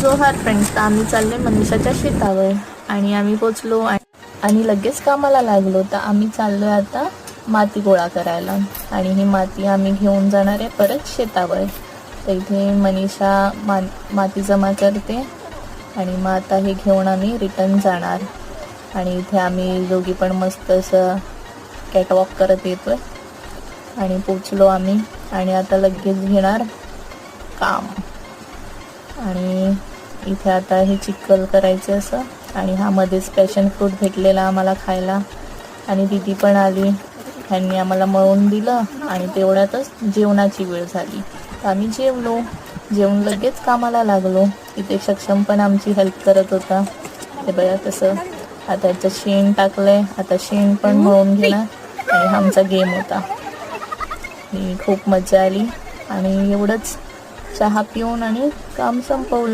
जोहार फ्रेंड्स, तर आम्ही चालले मनीषाच्या शेतावर आणि आम्ही पोचलो आणि लगेच कामाला लागलो. तर आम्ही चाललोय आता माती गोळा करायला आणि ही माती आम्ही घेऊन जाणार आहे परत शेतावर. तर इथे मनीषा माती जमा करते आणि मग आता हे घेऊन आम्ही रिटर्न जाणार. आणि इथे आम्ही दोघी पण मस्त असं कॅटवॉक करत येतोय आणि पोचलो आम्ही आणि आता लगेच घेणार काम. आणि इथे आता हे चिक्कल करायचे असं आणि हा मध्येच पॅशन फ्रूट भेटलेला आम्हाला खायला आणि दीदी पण आली, ह्यांनी आम्हाला मळून दिलं आणि तेवढ्यातच जेवणाची वेळ झाली. तर आम्ही जेवून लगेच कामाला लागलो. इथे सक्षम पण आमची हेल्प करत होता. ते बघा कसं आता याचं शेण टाकलंय, आता शेण पण मळून घेणार आणि हा आमचा गेम होता. खूप मजा आली आणि एवढंच चहा पिऊन आणि काम संपवलं.